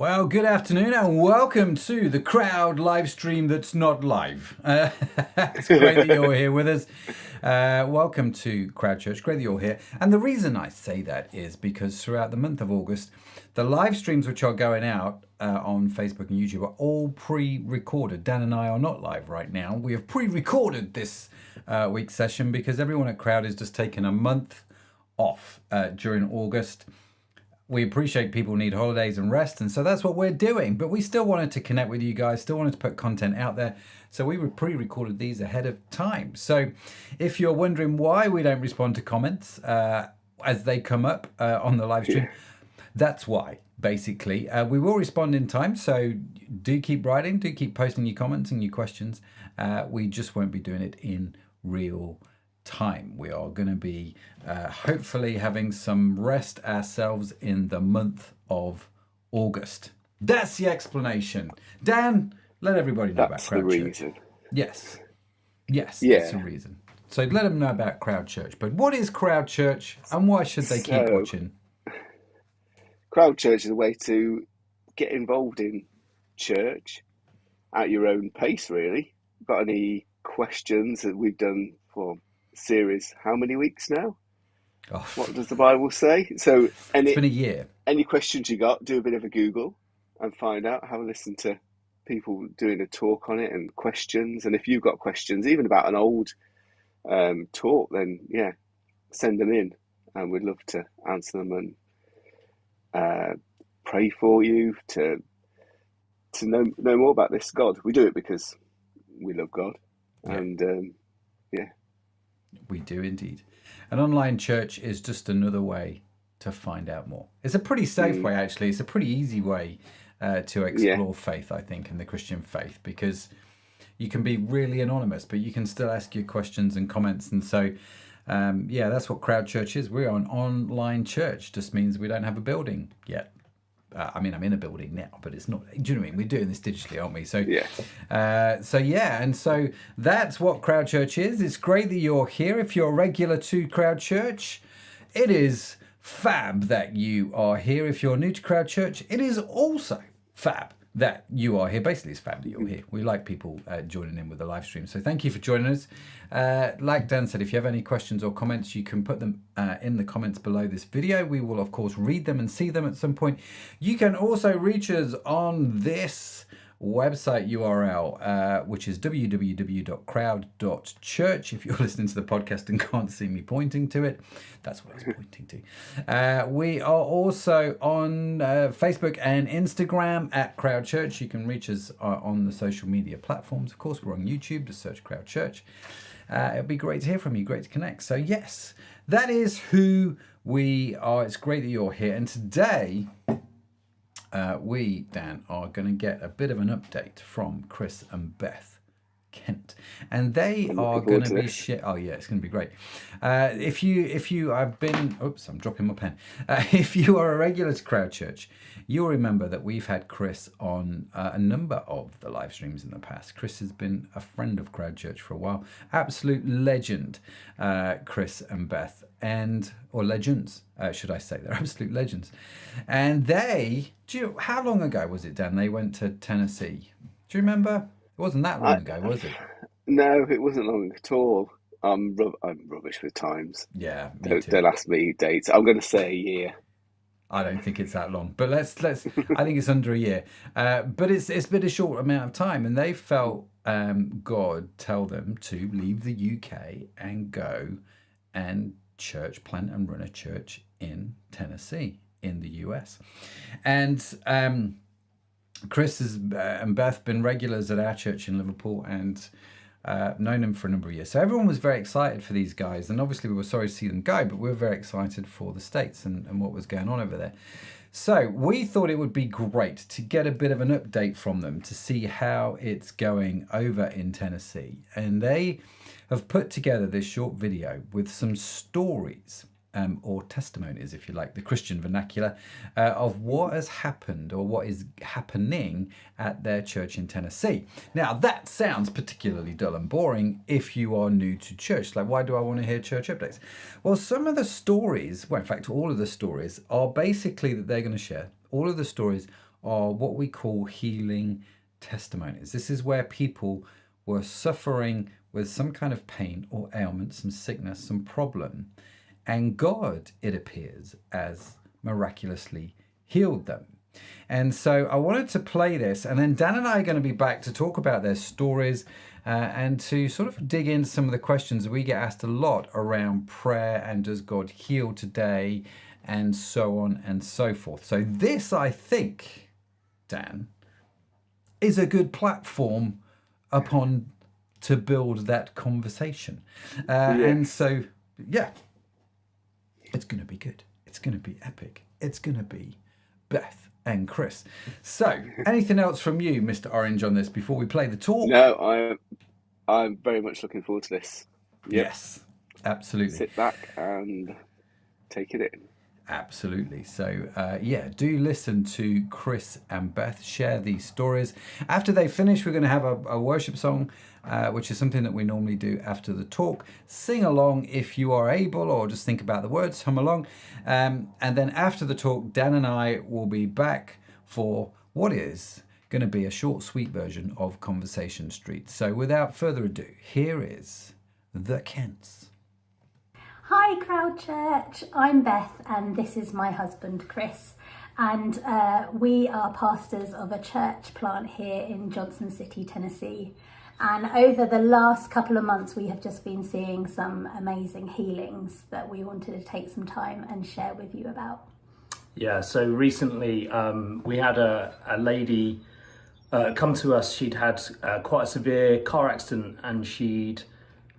Well, good afternoon and welcome to the Crowd live stream that's not live. It's great that you're here with us. Welcome to Crowd Church. Great that you're here. And the reason I say that is because throughout the month of August, the live streams which are going out on Facebook and YouTube are all pre-recorded. Dan and I are not live right now. We have pre-recorded this week's session because everyone at Crowd is just taking a month off during August. We appreciate people need holidays and rest, and so that's what we're doing. But we still wanted to connect with you guys, still wanted to put content out there. So we pre-recorded these ahead of time. So if you're wondering why we don't respond to comments as they come up on the live stream, that's why, basically. We will respond in time, so do keep writing, do keep posting your comments and your questions. We just won't be doing it in real time. We are going to be hopefully having some rest ourselves in the month of August. That's the explanation. Dan, let everybody know about Crowd Church. That's the reason. Yes, that's the reason. So let them know about Crowd Church. But what is Crowd Church and why should they keep watching? Crowd Church is a way to get involved in church at your own pace, really. Got any questions that we've done for series how many weeks now? What does the Bible say? So it's been a year. Any questions you got, do a bit of a Google and find out. Have a listen to people doing a talk on it and questions. And if you've got questions, even about an old talk, then send them in and we'd love to answer them and pray for you to know more about this God. We do it because we love God. And we do indeed. An online church is just another way to find out more. It's a pretty safe way, actually. It's a pretty easy way to explore faith, I think, in the Christian faith, because you can be really anonymous, but you can still ask your questions and comments. And so, that's what Crowd Church is. We're an online church. Just means we don't have a building yet. I'm in a building now, but it's not. Do you know what I mean? We're doing this digitally, aren't we? So, and so that's what Crowd Church is. It's great that you're here. If you're regular to Crowd Church, it is fab that you are here. If you're new to Crowd Church, it is also fab that you are here. Basically, it's fab that you're here. We like people joining in with the live stream. So thank you for joining us. Like Dan said, if you have any questions or comments, you can put them in the comments below this video. We will, of course, read them and see them at some point. You can also reach us on this website URL, which is www.crowd.church. If you're listening to the podcast and can't see me pointing to it, that's what I was pointing to. We are also on Facebook and Instagram at Crowd Church. You can reach us on the social media platforms. Of course, we're on YouTube. Just search Crowd Church. It'd be great to hear from you. Great to connect. So yes, that is who we are. It's great that you're here. And today, we, Dan, are going to get a bit of an update from Chris and Beth Kent, and they are going to be oh yeah, it's going to be great. If you have been, I'm dropping my pen. If you are a regular to Crowd Church, you'll remember that we've had Chris on a number of the live streams in the past. Chris has been a friend of Crowd Church for a while. Absolute legend, Chris and Beth, or legends, should I say? They're absolute legends. And how long ago was it, Dan? They went to Tennessee. Do you remember? It wasn't that long ago, was it? No, it wasn't long at all. I'm rubbish with times. Yeah, don't ask me dates. I'm going to say a year. I don't think it's that long, but let's. I think it's under a year. But it's been a short amount of time, and they felt God tell them to leave the UK and go and plant and run a church in Tennessee in the US, and Chris and Beth been regulars at our church in Liverpool and known them for a number of years. So everyone was very excited for these guys. And obviously we were sorry to see them go, but we were very excited for the States and what was going on over there. So we thought it would be great to get a bit of an update from them to see how it's going over in Tennessee. And they have put together this short video with some stories or testimonies, if you like, the Christian vernacular, of what has happened or what is happening at their church in Tennessee. Now, that sounds particularly dull and boring if you are new to church. Like, why do I want to hear church updates? Well, some of the stories, well, in fact, all of the stories are basically that they're going to share. All of the stories are what we call healing testimonies. This is where people were suffering with some kind of pain or ailment, some sickness, some problem, and God, it appears, has miraculously healed them. And so I wanted to play this, and then Dan and I are going to be back to talk about their stories and to sort of dig into some of the questions we get asked a lot around prayer and does God heal today, and so on and so forth. So this, I think, Dan, is a good platform upon to build that conversation. And so, yeah, it's going to be good. It's going to be epic. It's going to be Beth and Chris. So, anything else from you, Mr. Orange, on this before we play the talk? No, I'm very much looking forward to this. Yep. Yes, absolutely. Sit back and take it in. Absolutely. So, do listen to Chris and Beth share these stories. After they finish, we're going to have a worship song, which is something that we normally do after the talk. Sing along if you are able, or just think about the words, hum along. And then after the talk, Dan and I will be back for what is going to be a short, sweet version of Conversation Street. So, without further ado, here is the Kents. Hi Crowd Church, I'm Beth and this is my husband Chris, and we are pastors of a church plant here in Johnson City, Tennessee, and over the last couple of months we have just been seeing some amazing healings that we wanted to take some time and share with you about. Yeah, so recently we had a lady come to us. She'd had quite a severe car accident and she'd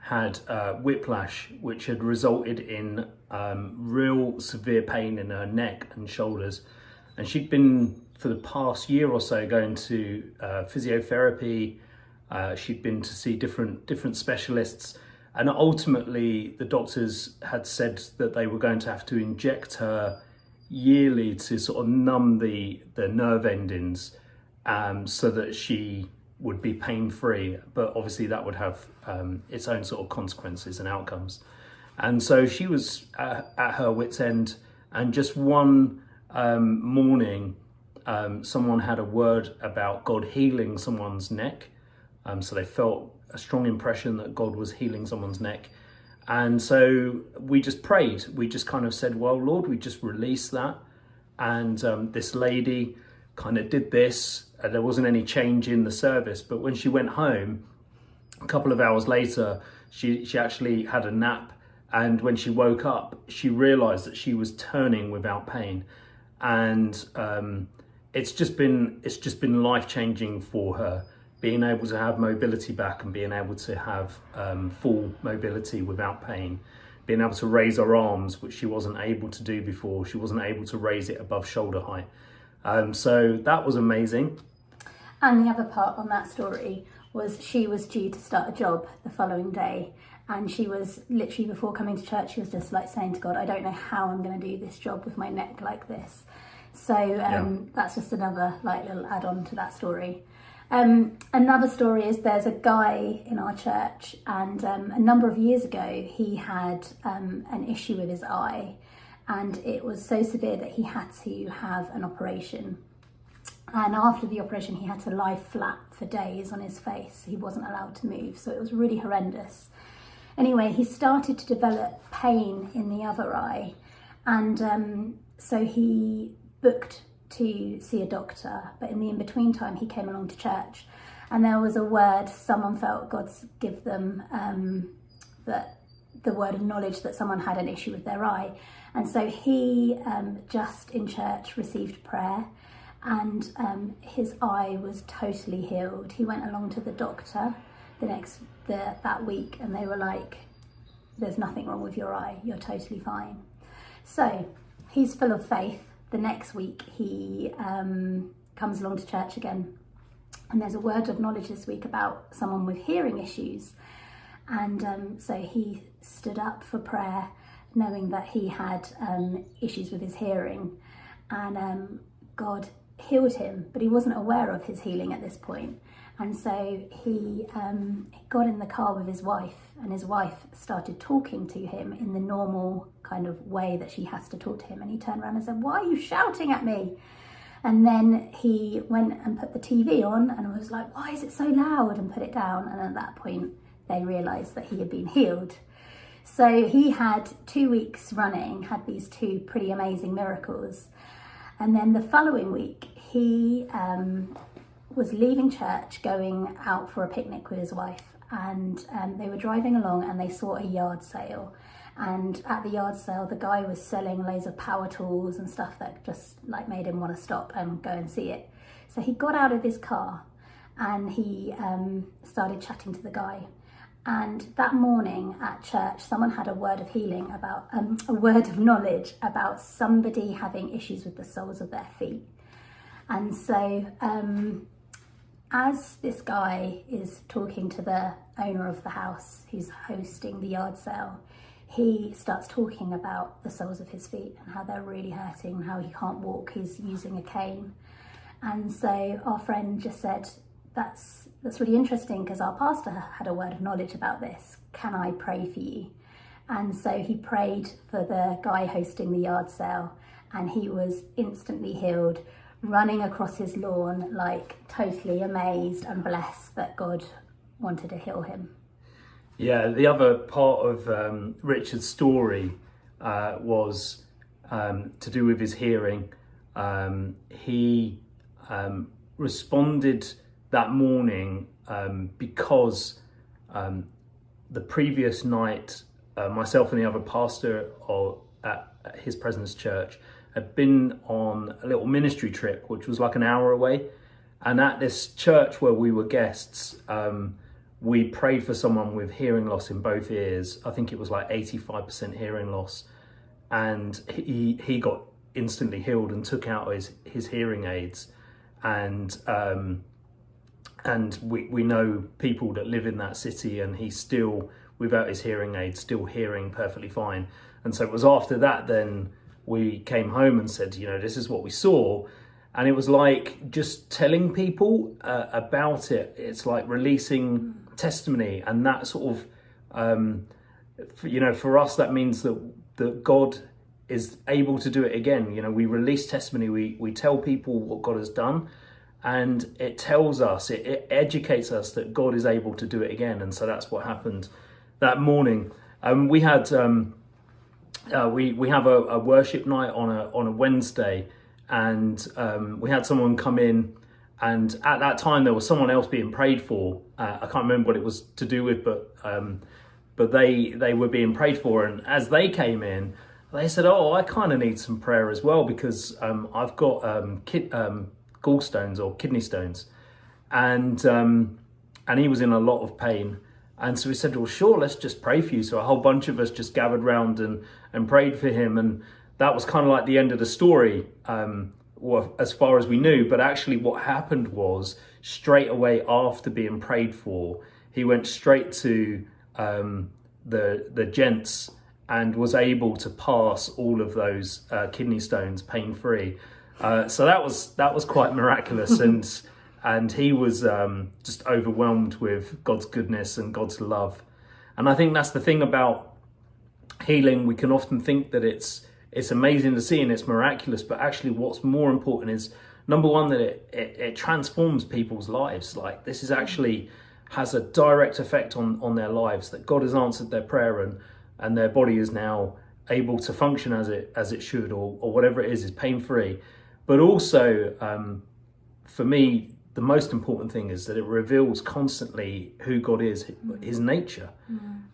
had whiplash, which had resulted in real severe pain in her neck and shoulders. And she'd been, for the past year or so, going to physiotherapy. She'd been to see different specialists. And ultimately, the doctors had said that they were going to have to inject her yearly to sort of numb the nerve endings so that she would be pain-free, but obviously that would have its own sort of consequences and outcomes. And so she was at her wit's end, and just one morning, someone had a word about God healing someone's neck. So they felt a strong impression that God was healing someone's neck. And so we just prayed. We just kind of said, well, Lord, we just release that. And this lady kind of did this. There wasn't any change in the service, but when she went home, a couple of hours later, she actually had a nap, and when she woke up, she realized that she was turning without pain, and it's just been life-changing for her, being able to have mobility back and being able to have full mobility without pain, being able to raise her arms, which she wasn't able to do before. She wasn't able to raise it above shoulder height. So that was amazing. And the other part on that story was she was due to start a job the following day, and she was literally, before coming to church, she was just like saying to God, I don't know how I'm going to do this job with my neck like this. So that's just another like little add-on to that story. Another story is there's a guy in our church, and a number of years ago he had an issue with his eye, and it was so severe that he had to have an operation. And after the operation, he had to lie flat for days on his face. He wasn't allowed to move, so it was really horrendous. Anyway, he started to develop pain in the other eye, and so he booked to see a doctor, but in the in-between time, he came along to church, and there was a word, someone felt God's give them that the word of knowledge that someone had an issue with their eye. And so he just in church received prayer, and his eye was totally healed. He went along to the doctor that week, and they were like, there's nothing wrong with your eye, you're totally fine. So he's full of faith. The next week he comes along to church again, and there's a word of knowledge this week about someone with hearing issues. And so he stood up for prayer, knowing that he had issues with his hearing, and God healed him, but he wasn't aware of his healing at this point. And so he got in the car with his wife, and his wife started talking to him in the normal kind of way that she has to talk to him. And he turned around and said, "Why are you shouting at me?" And then he went and put the TV on and was like, why is it so loud? And put it down. And at that point, they realised that he had been healed. So he had 2 weeks running, had these 2 pretty amazing miracles. And then the following week, he was leaving church, going out for a picnic with his wife. And they were driving along and they saw a yard sale. And at the yard sale, the guy was selling loads of power tools and stuff that just like made him want to stop and go and see it. So he got out of his car and he started chatting to the guy. And that morning at church, someone had a word of healing about, a word of knowledge about somebody having issues with the soles of their feet. And so as this guy is talking to the owner of the house who's hosting the yard sale, he starts talking about the soles of his feet and how they're really hurting and how he can't walk, he's using a cane. And so our friend just said, that's really interesting because our pastor had a word of knowledge about this. Can I pray for you? And so he prayed for the guy hosting the yard sale and he was instantly healed, running across his lawn like totally amazed and blessed that God wanted to heal him. Yeah, the other part of Richard's story was to do with his hearing. He responded that morning because the previous night, myself and the other pastor at his Presence Church had been on a little ministry trip, which was like an hour away. And at this church where we were guests, we prayed for someone with hearing loss in both ears. I think it was like 85% hearing loss. And he got instantly healed and took out his hearing aids. And we know people that live in that city and he's still, without his hearing aids, still hearing perfectly fine. And so it was after that then we came home and said, this is what we saw. And it was like just telling people about it. It's like releasing testimony, and that sort of, for us, that means that God is able to do it again. We release testimony, we tell people what God has done, and it tells us, it educates us that God is able to do it again. And so that's what happened that morning. We had we have a worship night on a Wednesday. And we had someone come in, and at that time there was someone else being prayed for. I can't remember what it was to do with, but they were being prayed for. And as they came in, they said, "Oh, I kind of need some prayer as well because I've got gallstones or kidney stones," and he was in a lot of pain. And so we said, "Well, sure, let's just pray for you." So a whole bunch of us just gathered round and prayed for him. And that was kind of like the end of the story, as far as we knew. But actually what happened was, straight away after being prayed for, he went straight to the gents and was able to pass all of those kidney stones pain-free. So that was quite miraculous. And he was just overwhelmed with God's goodness and God's love. And I think that's the thing about healing. We can often think that it's amazing to see and it's miraculous, but actually what's more important is, number one, that it transforms people's lives. Like, this is actually has a direct effect on their lives, that God has answered their prayer and their body is now able to function as it should, or whatever it is pain-free. But also, for me, the most important thing is that it reveals constantly who God is, his nature.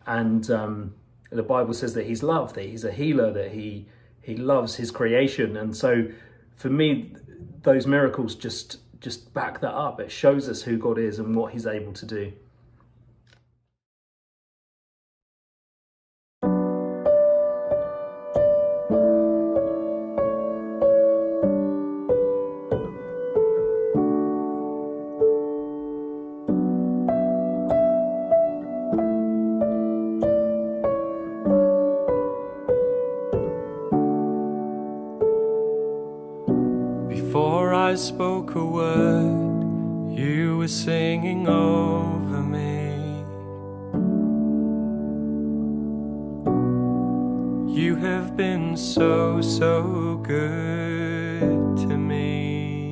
And the Bible says that he's love, that he's a healer, that he loves his creation. And so for me, those miracles just back that up. It shows us who God is and what he's able to do. Before I spoke a word, you were singing over me. You have been so, so good to me.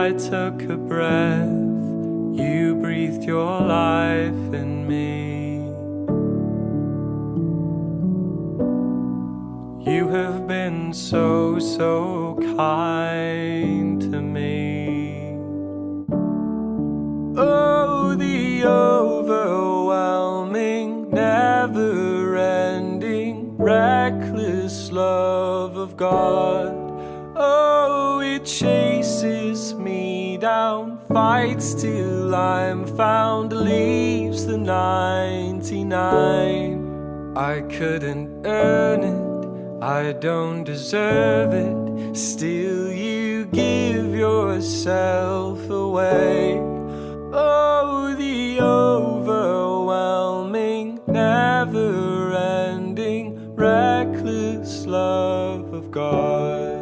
I took a breath, you breathed your life in me. You have been so, so kind to me. Oh, the overwhelming, never-ending, reckless love of God. Oh, it chases me down, fights till I'm found, leaves the 99. I couldn't earn it, I don't deserve it, still you give yourself away. Oh, the overwhelming, never-ending, reckless love of God.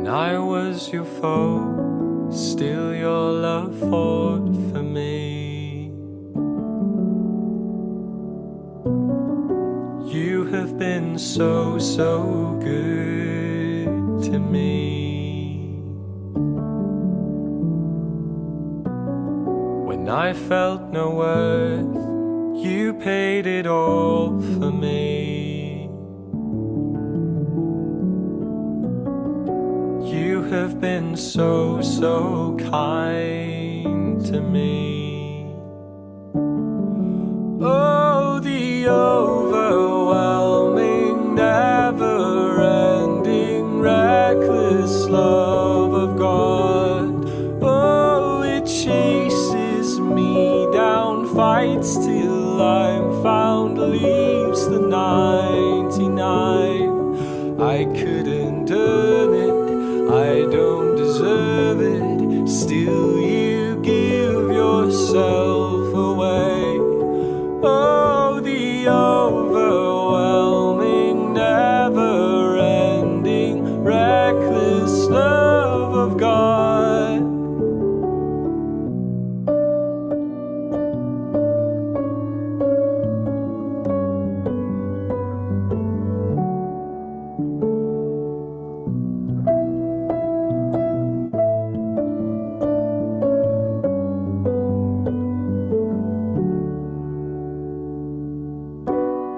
I was your foe, still your love fought for me. You have been so, so good to me. When I felt no worth, you paid it all for me. You have been so, so kind to me. Oh, the overwhelming, never-ending, reckless love of God. Oh, it chases me down, fights till I'm found, leaves the 99. I couldn't earn it, I don't deserve it, still you give yourself away. Oh, the overwhelming, never-ending, reckless love of God.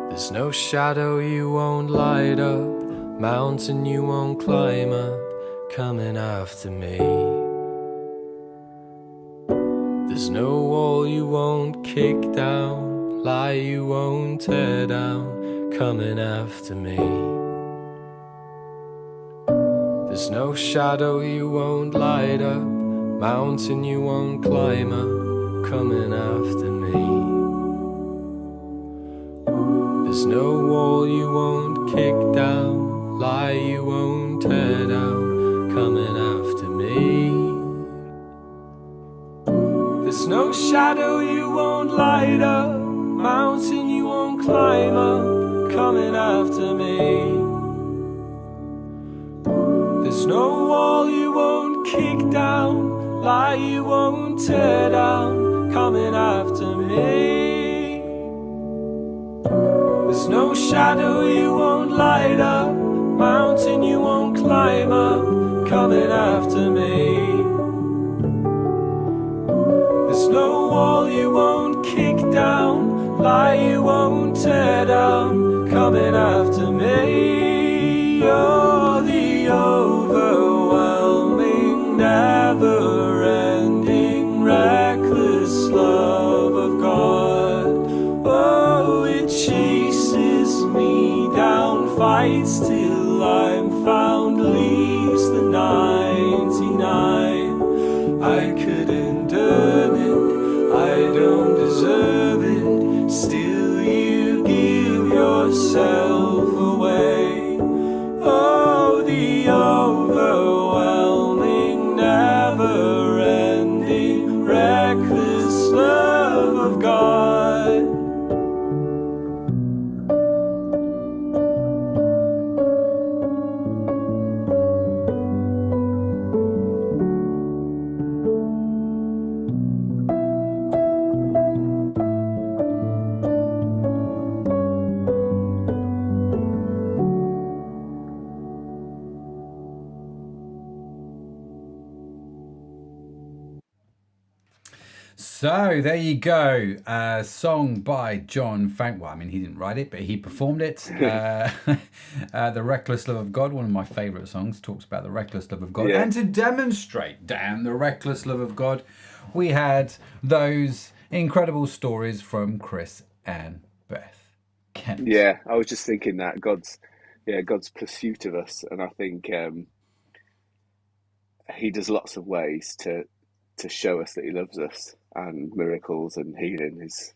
There's no shadow you won't light up, mountain you won't climb up, coming after me. There's no wall you won't kick down, lie you won't tear down, coming after me. There's no shadow you won't light up, mountain you won't climb up, coming after me. There's no wall you won't kick down, lie you won't tear down, coming after me. There's no shadow you won't light up, mountain you won't climb up, coming after me. There's no wall you won't kick down, lie you won't tear down, coming after me. There's no shadow you won't light up, mountain you won't climb up, coming after me. There's no wall you won't kick down, lie you won't tear down, coming after me. You're the overwhelming, never-ending, reckless love of God. Oh, it chases me down, fights till I'm found, leaves the 99. I couldn't earn it, I don't deserve it, still you give yourself away. Oh, the overwhelming, never-ending, reckless love of God. So there you go. A song by John Frank. Well, I mean, he didn't write it, but he performed it. The Reckless Love of God, one of my favourite songs, talks about the reckless love of God. Yeah. And to demonstrate, Dan, the reckless love of God, we had those incredible stories from Chris and Beth Kent. Yeah, I was just thinking that God's pursuit of us, and I think he does lots of ways to show us that he loves us, and miracles and healing is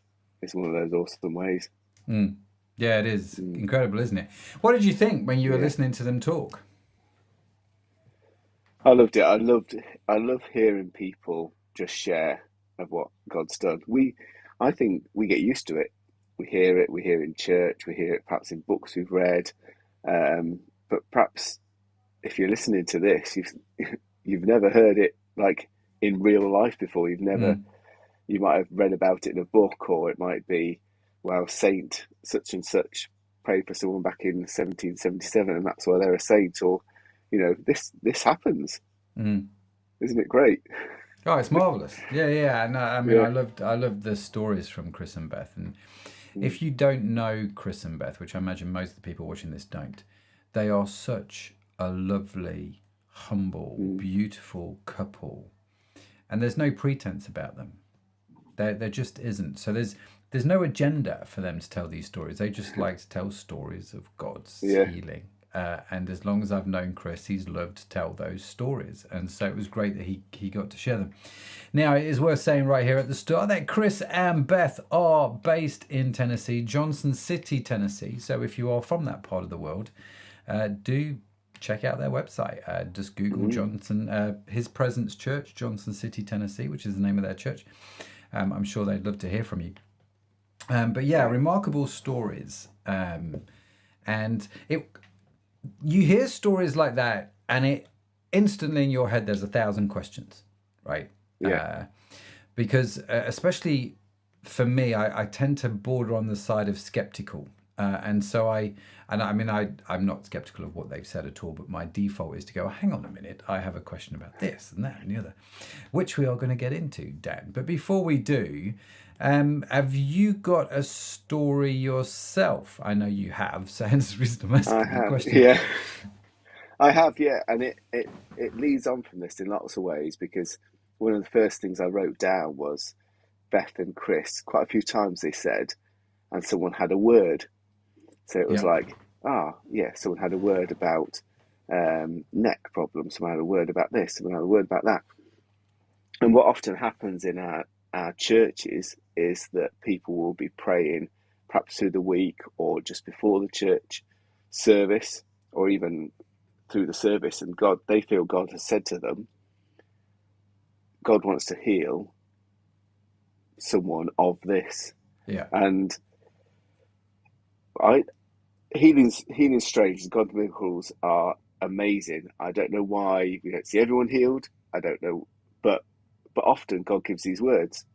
one of those awesome ways. Yeah, it is incredible, isn't it? What did you think when you were listening to them talk? I loved it. I love hearing people just share of what God's done. I think we get used to it. We hear it in church, we hear it perhaps in books we've read, but perhaps if you're listening to this, you've never heard it like in real life before. You've never, you might have read about it in a book, or it might be, well, Saint such and such prayed for someone back in 1777, and that's why they're a saint. Or, this happens. Isn't it great? Oh, it's marvelous. Yeah. And I mean, I loved the stories from Chris and Beth. And if you don't know Chris and Beth, which I imagine most of the people watching this don't, they are such a lovely, humble, beautiful couple, and there's no pretense about them. There just isn't. So there's no agenda for them to tell these stories. They just like to tell stories of God's healing. And as long as I've known Chris, he's loved to tell those stories. And so it was great that he got to share them. Now, it is worth saying right here at the start that Chris and Beth are based in Tennessee, Johnson City, Tennessee. So if you are from that part of the world, do check out their website. Just Google Johnson, His Presence Church, Johnson City, Tennessee, which is the name of their church. I'm sure they'd love to hear from you. But yeah, remarkable stories. And you hear stories like that, and it instantly in your head there's 1,000 questions, right? Yeah. Because especially for me, I tend to border on the side of skeptical, and so I'm not skeptical of what they've said at all, but my default is to go, hang on a minute, I have a question about this and that and the other, which we are going to get into, Dan. But before we do, have you got a story yourself? I know you have, so hence the reason I'm asking the question. Yeah. I have, yeah, and it leads on from this in lots of ways, because one of the first things I wrote down was Beth and Chris. Quite a few times they said, and someone had a word. So it was like, someone had a word about neck problems, someone had a word about this, someone had a word about that. And what often happens in our churches is that people will be praying perhaps through the week or just before the church service, or even through the service, and they feel God has said to them, God wants to heal someone of this. Yeah. And healing's strange. God's miracles are amazing. I don't know why we don't see everyone healed. I don't know, but often God gives these words.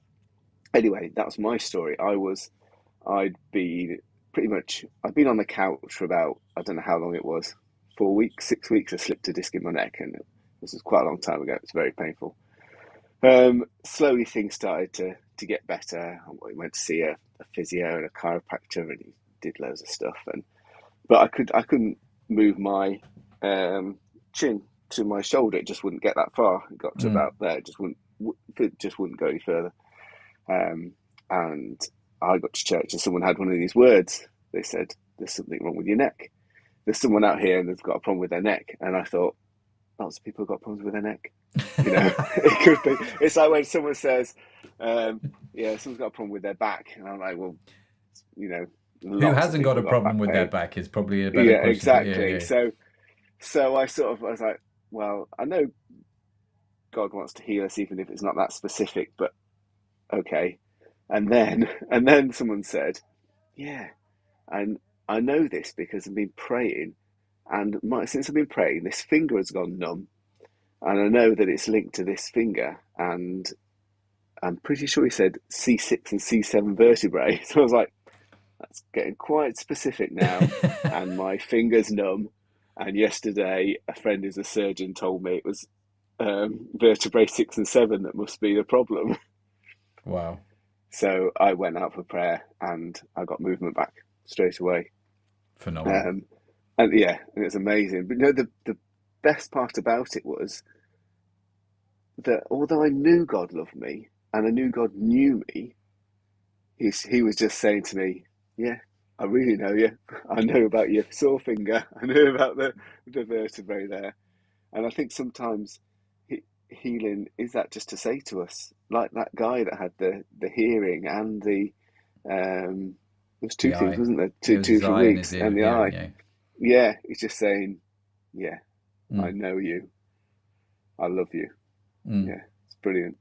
Anyway, that's my story. I'd been on the couch for about, I don't know how long it was, 4 weeks, 6 weeks. I slipped a disc in my neck, and this was quite a long time ago. It was very painful. Slowly things started to get better. I went to see a physio and a chiropractor, and he did loads of stuff. But I couldn't move my chin to my shoulder. It just wouldn't get that far. It got to about there. It just wouldn't go any further. And I got to church, and someone had one of these words. They said, "There's something wrong with your neck. There's someone out here and they've got a problem with their neck." And I thought, lots of people have got problems with their neck. It could be. It's like when someone says, someone's got a problem with their back. And I'm like, well, who hasn't got a problem with their back is probably a better question. Exactly. Yeah. So I was like, well, I know God wants to heal us, even if it's not that specific, but okay. And then someone said, yeah, and I know this because I've been praying, and since I've been praying, this finger has gone numb, and I know that it's linked to this finger, and I'm pretty sure he said C6 and C7 vertebrae. So I was like, that's getting quite specific now. And my finger's numb. And yesterday, a friend who's a surgeon told me it was vertebrae 6 and 7 that must be the problem. Wow. So I went out for prayer and I got movement back straight away. Phenomenal. And yeah, and it's amazing. But the best part about it was that although I knew God loved me and I knew God knew me, he was just saying to me, "Yeah, I really know you. I know about your sore finger. I know about the vertebrae there." And I think sometimes healing is that just to say to us, like that guy that had the hearing and the there's two The things, eye. wasn't there? It Two was two his for eye and his weeks and the hearing, eye. yeah. Yeah, he's just saying, "Yeah, I Mm. know you. I love you." Mm. Yeah, it's brilliant.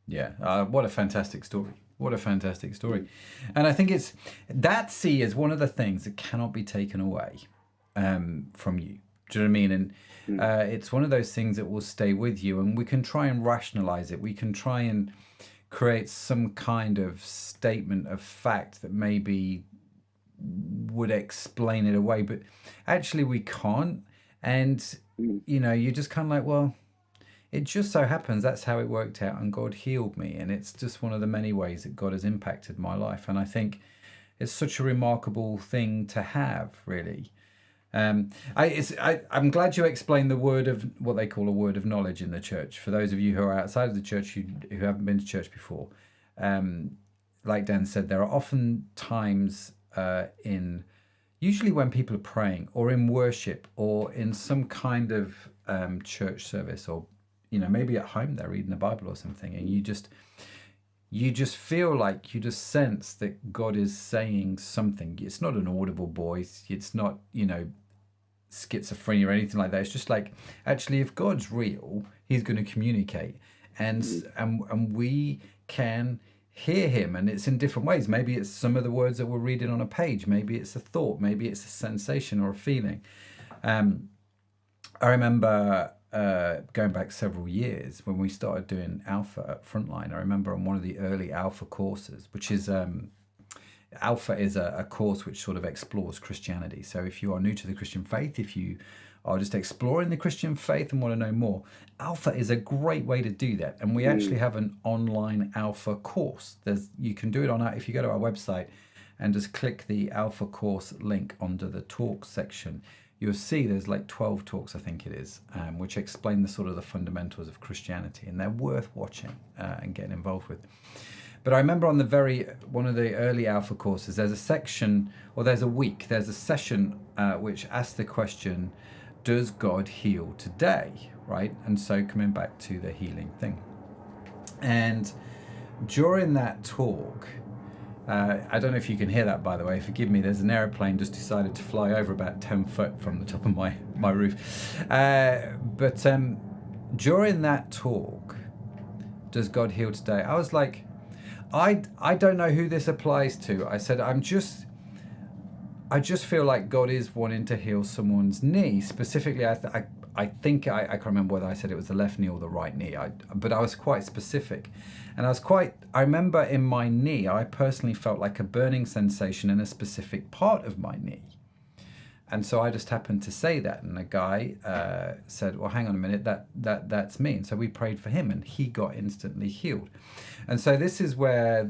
Yeah. What a fantastic story. What a fantastic story. Mm. And I think that C is one of the things that cannot be taken away from you. Do you know what I mean? And Mm. it's one of those things that will stay with you, and we can try and rationalize it. We can try and create some kind of statement of fact that maybe would explain it away, but actually we can't. And Mm. you're just kind of like, well, it just so happens that's how it worked out, and God healed me, and it's just one of the many ways that God has impacted my life. And I think it's such a remarkable thing to have, really. I'm glad you explained the word of what they call a word of knowledge in the church. For those of you who are outside of the church who haven't been to church before, like Dan said, there are often times usually when people are praying or in worship or in some kind of church service, or maybe at home they're reading the Bible or something, and you just feel like you just sense that God is saying something. It's not an audible voice. It's not, schizophrenia or anything like that. It's just like, actually, if God's real, he's going to communicate. And we can hear him, and it's in different ways. Maybe it's some of the words that we're reading on a page.Maybe it's a thought. Maybe it's a sensation or a feeling. I remember going back several years when we started doing Alpha at Frontline. I remember on one of the early Alpha courses, which is Alpha is a course which sort of explores Christianity. So if you are new to the Christian faith, if you are just exploring the Christian faith and want to know more, Alpha is a great way to do that. And we actually have an online Alpha course. You can do it if you go to our website and just click the Alpha course link under the talks section, you'll see there's like 12 talks, I think it is, which explain the fundamentals of Christianity, and they're worth watching and getting involved with. But I remember on one of the early Alpha courses, there's a section, or there's a session which asks the question, does God heal today? Right? And so coming back to the healing thing. And during that talk, I don't know if you can hear that, by the way, forgive me, there's an aeroplane just decided to fly over about 10 foot from the top of my roof. But during that talk, does God heal today? I was like, I don't know who this applies to. I said, I just feel like God is wanting to heal someone's knee. Specifically, I think I can't remember whether I said it was the left knee or the right knee, but I was quite specific. And I remember in my knee, I personally felt like a burning sensation in a specific part of my knee. And so I just happened to say that, and a guy said, well, hang on a minute, that's me. And so we prayed for him, and he got instantly healed. And so this is where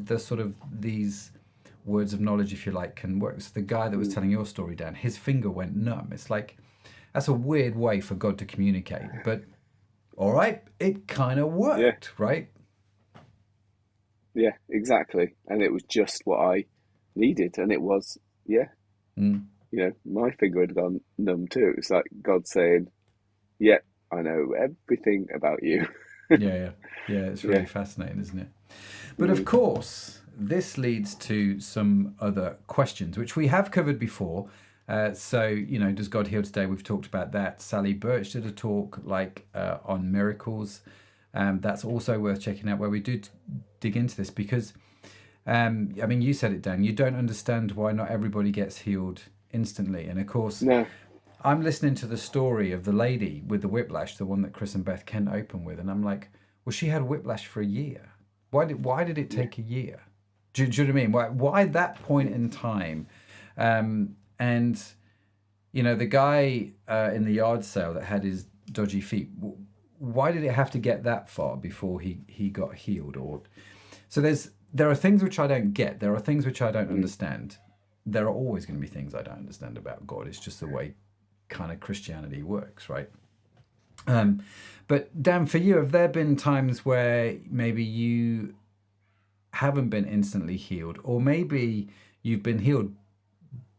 these words of knowledge, if you like, can work. So the guy that was telling your story, Dan, his finger went numb. It's like, that's a weird way for God to communicate, but all right, it kind of worked, right? Yeah, exactly. And it was just what I needed. And it was, my finger had gone numb too. It was like God saying, yeah, I know everything about you. Yeah, it's really fascinating, isn't it? But of course, this leads to some other questions, which we have covered before. So, does God heal today? We've talked about that. Sally Birch did a talk on miracles. That's also worth checking out, where we do dig into this, because, you said it, Dan, you don't understand why not everybody gets healed instantly. And of course, No. I'm listening to the story of the lady with the whiplash, the one that Chris and Beth Kent opened with, and I'm like, well, she had whiplash for a year. Why did it take a year? Do you know what I mean? Why that point in time? And the guy in the yard sale that had his dodgy feet, why did it have to get that far before he got healed? Or So there are things which I don't get. There are things which I don't understand. There are always going to be things I don't understand about God. It's just the way kind of Christianity works, right? But Dan, for you, have there been times where maybe you haven't been instantly healed, or maybe you've been healed,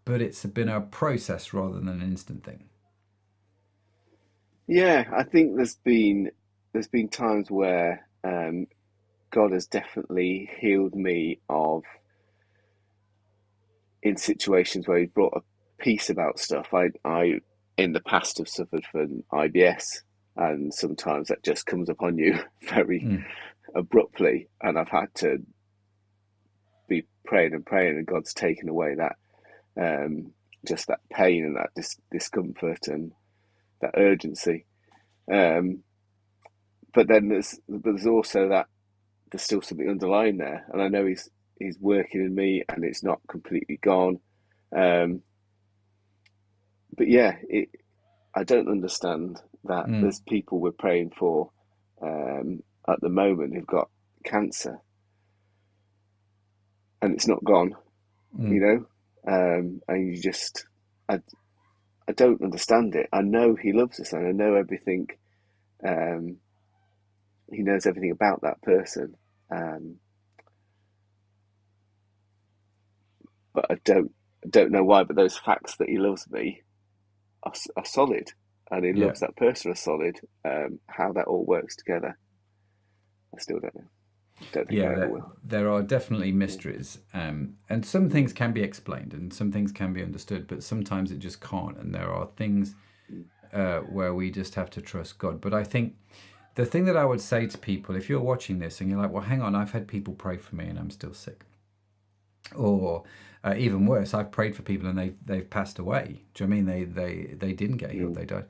but it's been a process rather than an instant thing? Yeah, I think there's been times where God has definitely healed me of in situations where He brought a peace about stuff. I in the past have suffered from IBS, and sometimes that just comes upon you very abruptly, and I've had to be praying and praying, and God's taken away that just that pain and that discomfort and that urgency. But then there's also that there's still something underlying there, and I know he's working in me, and it's not completely gone. But yeah, I don't understand that there's people we're praying for at the moment who've got cancer, and it's not gone, and you just I don't understand it. I know He loves us, and I know everything. He knows everything about that person, but I don't know why. But those facts that He loves me are solid, and He loves that person are solid. How that all works together, I still don't know. Don't think I ever will. There are definitely mysteries, and some things can be explained, and some things can be understood, but sometimes it just can't. And there are things where we just have to trust God. But I think the thing that I would say to people, if you're watching this and you're like, well, hang on, I've had people pray for me and I'm still sick. Or even worse, I've prayed for people and they've passed away. Do you know what I mean? They didn't get healed, they died.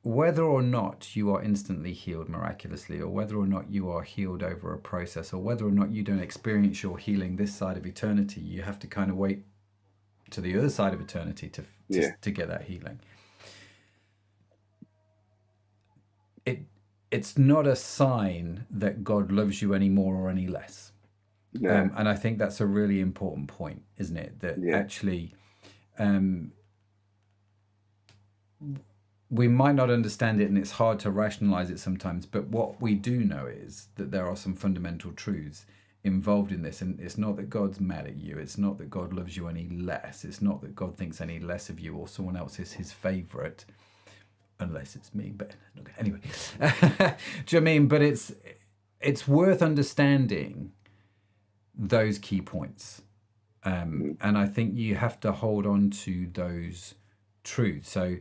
Whether or not you are instantly healed miraculously, or whether or not you are healed over a process, or whether or not you don't experience your healing this side of eternity, you have to kind of wait to the other side of eternity to get that healing. It's not a sign that God loves you any more or any less. No. And I think that's a really important point, isn't it? That actually we might not understand it, and it's hard to rationalize it sometimes, but what we do know is that there are some fundamental truths involved in this, and it's not that God's mad at you, it's not that God loves you any less, it's not that God thinks any less of you or someone else is His favorite, unless it's me, but anyway. Do you know what I mean? But it's worth understanding those key points, and I think you have to hold on to those truths. So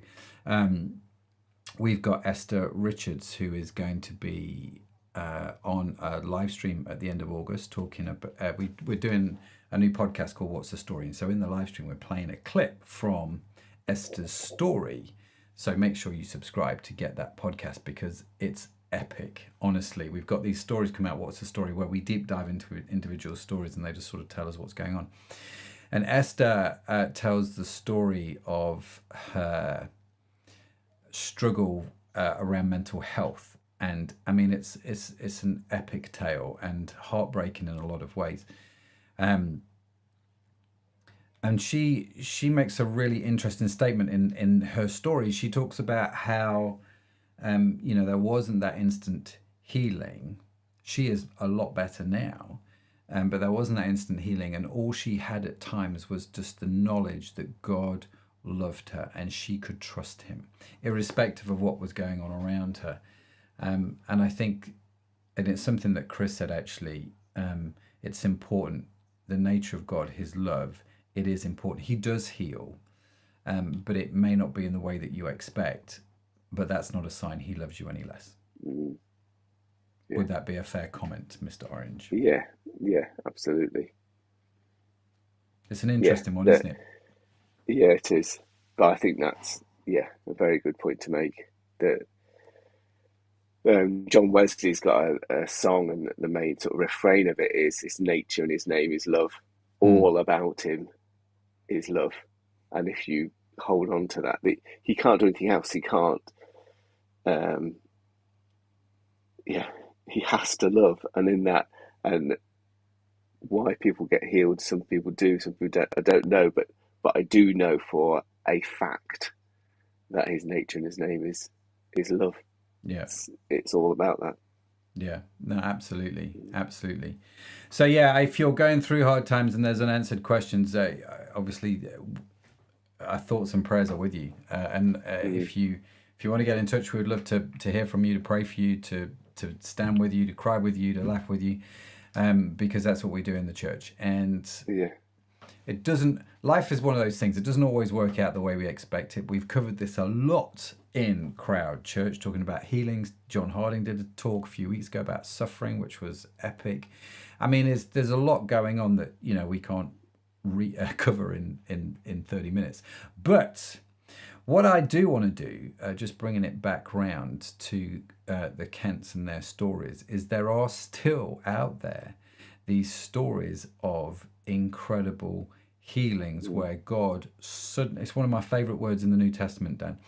we've got Esther Richards, who is going to be on a live stream at the end of August talking about we're doing a new podcast called What's the Story, and so in the live stream we're playing a clip from Esther's story. So make sure you subscribe to get that podcast, because it's epic. Honestly, we've got these stories come out, What's the Story, where we deep dive into individual stories and they just sort of tell us what's going on. And Esther tells the story of her struggle around mental health, and I mean it's an epic tale and heartbreaking in a lot of ways. And she makes a really interesting statement in her story. She talks about how there wasn't that instant healing. She is a lot better now, but there wasn't that instant healing, and all she had at times was just the knowledge that God loved her and she could trust Him, irrespective of what was going on around her. And I think, and it's something that Chris said actually, it's important, the nature of God, His love, it is important. He does heal, but it may not be in the way that you expect, but that's not a sign He loves you any less. Yeah. Would that be a fair comment, Mr. Orange? Yeah, absolutely. It's an interesting one, isn't it? Yeah, it is. But I think that's, a very good point to make. That John Wesley's got a song, and the main sort of refrain of it is, His nature and His name is love. All about Him is love. And if you hold on to that, He can't do anything else. He can't, he has to love, and in that, and why people get healed, some people do, some people don't. I don't know, but I do know for a fact that his nature and his name is love. Yeah. It's all about that. Yeah, no, absolutely, absolutely. So yeah, if you're going through hard times and there's unanswered questions, obviously, our thoughts and prayers are with you. And if you want to get in touch, we'd love to hear from you, to pray for you, to stand with you, to cry with you, to laugh with you, because that's what we do in the church. And Yeah. it doesn't. Life is one of those things. It doesn't always work out the way we expect it. We've covered this a lot in Crowd Church, talking about healings. John Harding did a talk a few weeks ago about suffering, which was epic. I mean, there's a lot going on that we can't cover in 30 minutes. But what I do want to do, just bringing it back round to the Kents and their stories, is there are still out there these stories of incredible healings where God suddenly, it's one of my favorite words in the New Testament, Dan,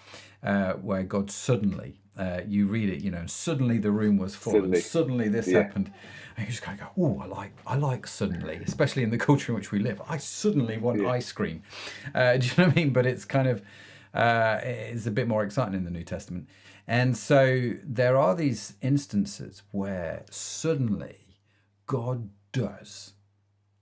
where God suddenly, you read it, and suddenly the room was full, and suddenly this happened, and you just kind of go, oh, I like suddenly, especially in the culture in which we live. I suddenly want ice cream. Do you know what I mean? But it's kind of, it's a bit more exciting in the New Testament. And so there are these instances where suddenly God does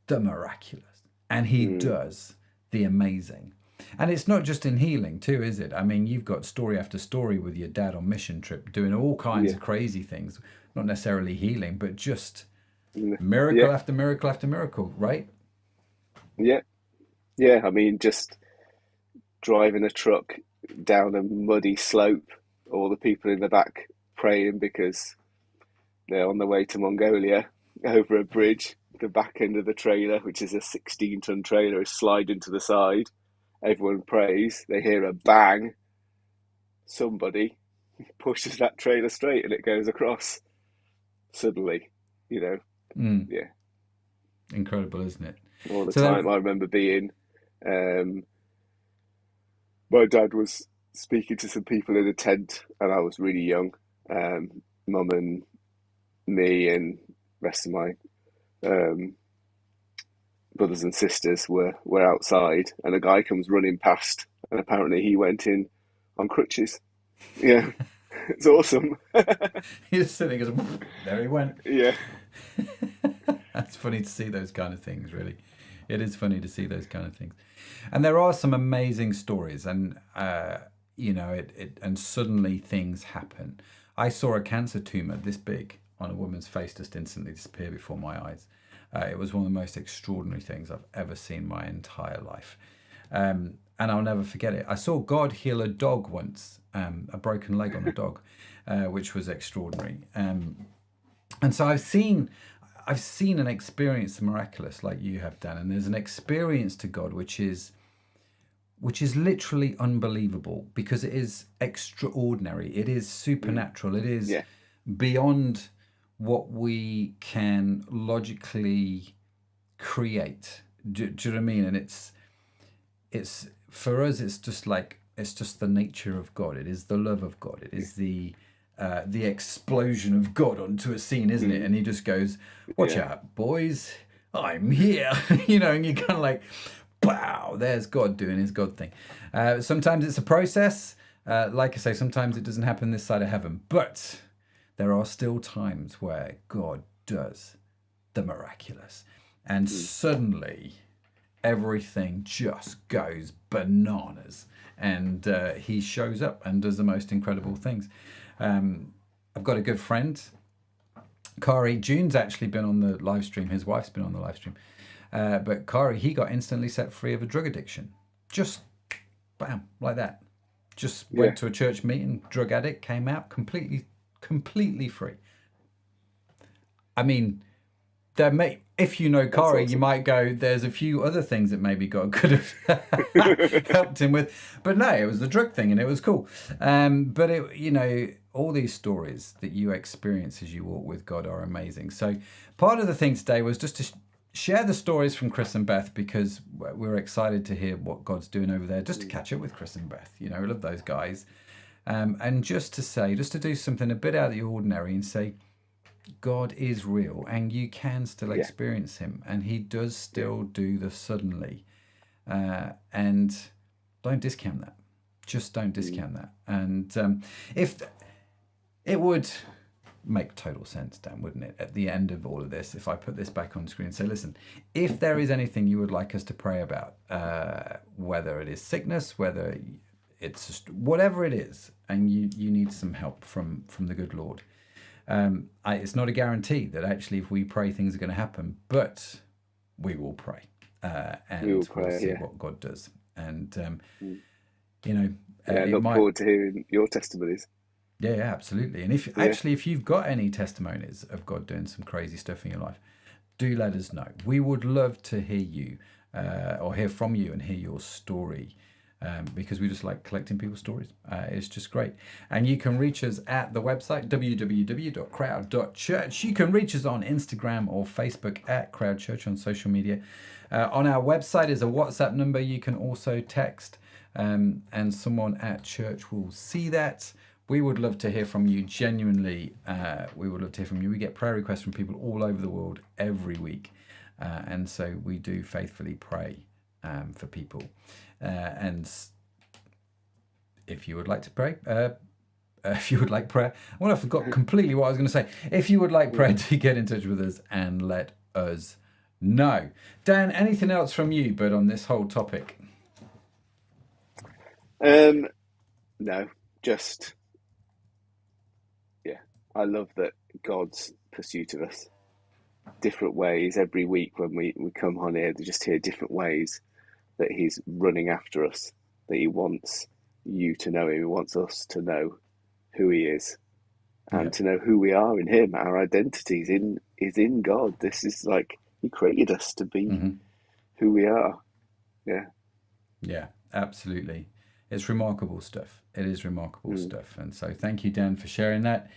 the miraculous, and he does the amazing. And it's not just in healing too, is it? I mean, you've got story after story with your dad on mission trip doing all kinds of crazy things, not necessarily healing, but just miracle after miracle after miracle, right? Yeah. Yeah. I mean, just driving a truck down a muddy slope, all the people in the back praying because they're on the way to Mongolia over a bridge. The back end of the trailer, which is a 16-ton trailer, is sliding to the side. Everyone prays. They hear a bang. Somebody pushes that trailer straight and it goes across. Suddenly, Yeah. Incredible, isn't it? All the time. I remember being, my dad was speaking to some people in a tent, and I was really young. Mum and me and the rest of my brothers and sisters were outside, and a guy comes running past, and apparently he went in on crutches. Yeah, it's awesome. He's sitting, goes, there he went. Yeah. That's funny to see those kind of things, really. It is funny to see those kind of things. And there are some amazing stories, and and suddenly things happen. I saw a cancer tumor this big on a woman's face just instantly disappear before my eyes. It was one of the most extraordinary things I've ever seen my entire life. And I'll never forget it. I saw God heal a dog once, a broken leg on a dog, which was extraordinary. And so I've seen and experienced the miraculous like you have, Dan. And there's an experience to God which is literally unbelievable, because it is extraordinary. It is supernatural. It is beyond what we can logically create. Do you know what I mean? And it's for us, it's just the nature of God. It is the love of God. It is the explosion of God onto a scene, isn't it? And he just goes, watch out, boys, I'm here. And you're kind of like, wow, there's God doing his God thing. Sometimes it's a process. Like I say, sometimes it doesn't happen this side of heaven, but there are still times where God does the miraculous, and suddenly everything just goes bananas, and he shows up and does the most incredible things. I've got a good friend, Kari. June's actually been on the live stream. His wife's been on the live stream. But Kari, he got instantly set free of a drug addiction. Just bam, like that. Just went to a church meeting, drug addict, came out completely free. I mean, if you know Kari, awesome. You might go, there's a few other things that maybe God could have helped him with. But no, it was the drug thing, and it was cool. But all these stories that you experience as you walk with God are amazing. So part of the thing today was just to share the stories from Chris and Beth, because we're excited to hear what God's doing over there, just to catch up with Chris and Beth. We love those guys. And just to do something a bit out of the ordinary and say, God is real, and you can still experience him, and he does still do the suddenly. And don't discount that. Just don't discount that. And if it would make total sense, Dan, wouldn't it, at the end of all of this, if I put this back on screen and say, listen, if there is anything you would like us to pray about, whether it is sickness, whether it's just whatever it is, and you need some help from the good Lord, it's not a guarantee that actually if we pray things are going to happen, but we will pray, and we'll see what God does. And I look forward to hearing your testimonies. Yeah, absolutely. And if you've got any testimonies of God doing some crazy stuff in your life, do let us know. We would love to hear you or hear from you and hear your story, because we just like collecting people's stories. It's just great. And you can reach us at the website, www.crowd.church. You can reach us on Instagram or Facebook at Crowd Church on social media. On our website is a WhatsApp number you can also text, and someone at church will see that. We would love to hear from you, genuinely. We would love to hear from you. We get prayer requests from people all over the world every week. And so we do faithfully pray for people. And if you would like to pray, if you would like prayer, well, I forgot completely what I was going to say. If you would like prayer, do get in touch with us and let us know. Dan, anything else from you, but on this whole topic? No, just... I love that God's pursuit of us, different ways every week when we come on here, to just hear different ways that he's running after us, that he wants you to know him, he wants us to know who he is, and to know who we are in him. Our identity is in God. This is like, he created us to be who we are. Yeah, absolutely. It's remarkable stuff. It is remarkable stuff. And so thank you, Dan, for sharing that.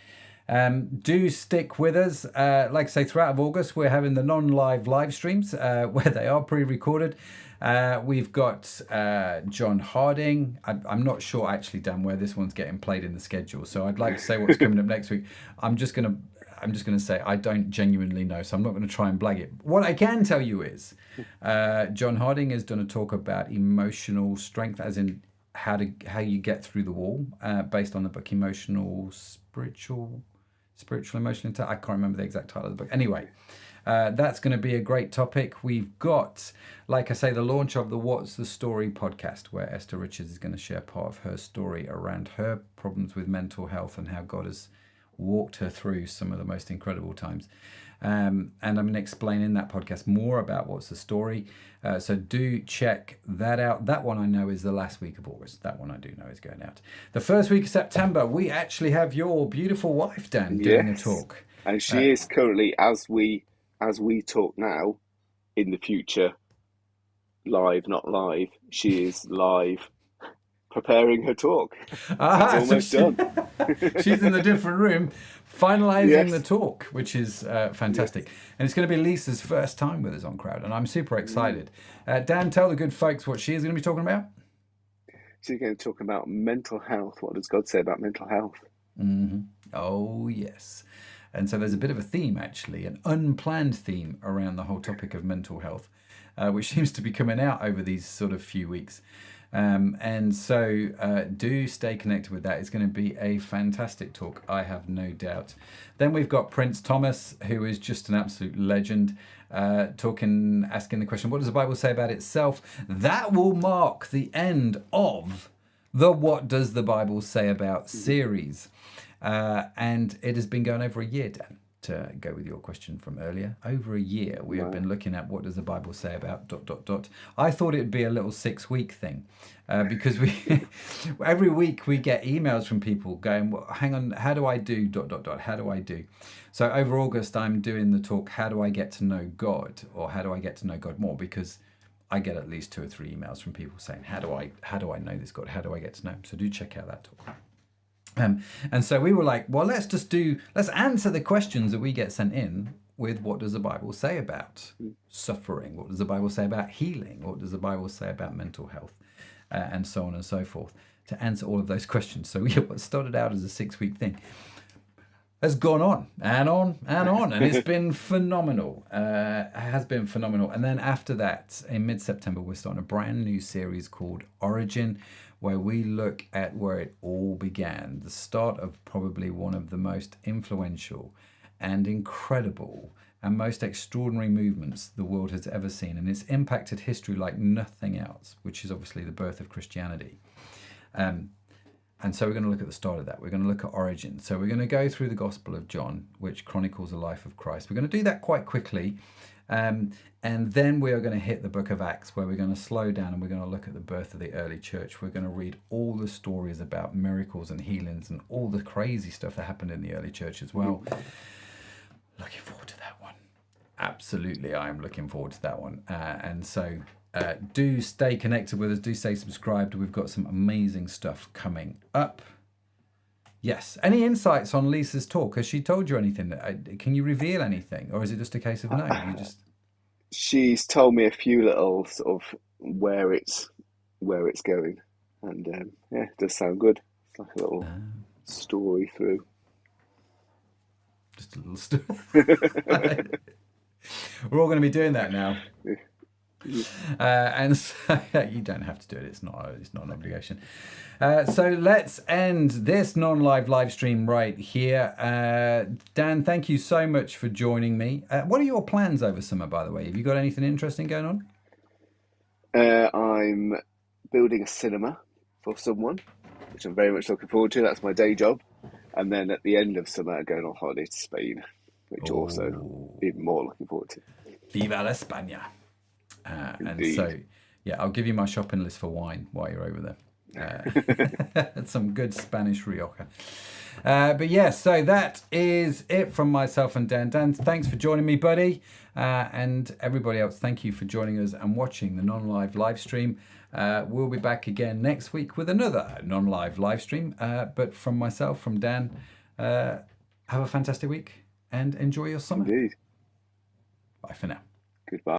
Do stick with us. Like I say, throughout August, we're having the non-live live streams where they are pre-recorded. We've got John Harding. I'm not sure actually, Dan, where this one's getting played in the schedule. So I'd like to say what's coming up next week. I'm just gonna say I don't genuinely know, so I'm not going to try and blag it. What I can tell you is, John Harding has done a talk about emotional strength, as in how you get through the wall, based on the book Spiritual Emotional Intelligence. I can't remember the exact title of the book. Anyway, that's going to be a great topic. We've got, like I say, the launch of the What's the Story podcast, where Esther Richards is going to share part of her story around her problems with mental health and how God has walked her through some of the most incredible times. And I'm going to explain in that podcast more about What's the Story. So do check that out. That one I know is the last week of August. That one I do know is going out. The first week of September, we actually have your beautiful wife, Dan, doing a talk. And she is currently, as we talk now, in the future, live, not live, she is live preparing her talk. It's almost done. She's in the different room finalizing the talk, which is fantastic. And it's going to be Lisa's first time with us on Crowd, and I'm super excited. Dan, tell the good folks what she is going to be talking about. She's going to talk about mental health. What does God say about mental health? Oh, yes. And so there's a bit of a theme, actually, an unplanned theme around the whole topic of mental health, which seems to be coming out over these sort of few weeks. And so do stay connected with that. It's going to be a fantastic talk, I have no doubt. Then we've got Prince Thomas, who is just an absolute legend, asking the question, what does the Bible say about itself? That will mark the end of the What Does the Bible Say About series. And it has been going over a year, Dan, to go with your question from earlier. Over a year we have been looking at what does the Bible say about ... I thought it'd be a little 6-week thing, because every week we get emails from people going, well, hang on, how do I do ... how do I do? So over August I'm doing the talk, how do I get to know God, or how do I get to know God more? Because I get at least 2 or 3 emails from people saying, how do I know this God? How do I get to know him? So do check out that talk. And so we were like, well, let's answer the questions that we get sent in with what does the Bible say about suffering? What does the Bible say about healing? What does the Bible say about mental health? And so on and so forth, to answer all of those questions. So what started out as a 6-week thing has gone on and on and on, and it's been phenomenal. It has been phenomenal. And then after that, in mid-September, we're starting a brand new series called Origin, where we look at where it all began, the start of probably one of the most influential and incredible and most extraordinary movements the world has ever seen. And it's impacted history like nothing else, which is obviously the birth of Christianity. And so we're going to look at the start of that. We're going to look at origin. So we're going to go through the Gospel of John, which chronicles the life of Christ. We're going to do that quite quickly. And then we are going to hit the book of Acts, where we're going to slow down and we're going to look at the birth of the early church. We're going to read all the stories about miracles and healings and all the crazy stuff that happened in the early church as well. Looking forward to that one. Absolutely, I am looking forward to that one. And so do stay connected with us. Do stay subscribed. We've got some amazing stuff coming up. Yes. Any insights on Lisa's talk? Has she told you anything? Can you reveal anything? Or is it just a case of no? You just... She's told me a few little sort of where it's going. And yeah, it does sound good. It's like a little story through. Just a little story. We're all going to be doing that now. And so you don't have to do it. It's not an obligation. So let's end this non-live live stream right here. Dan, thank you so much for joining me. What are your plans over summer, by the way? Have you got anything interesting going on? I'm building a cinema for someone, which I'm very much looking forward to. That's my day job. And then at the end of summer, going on holiday to Spain, which also even more looking forward to. Viva la España. And so, yeah, I'll give you my shopping list for wine while you're over there. Some good Spanish Rioja. But yeah, so that is it from myself and Dan. Dan, thanks for joining me, buddy. And everybody else, thank you for joining us and watching the non-live live stream. We'll be back again next week with another non-live live stream. But from myself, from Dan, have a fantastic week and enjoy your summer. Indeed. Bye for now. Goodbye.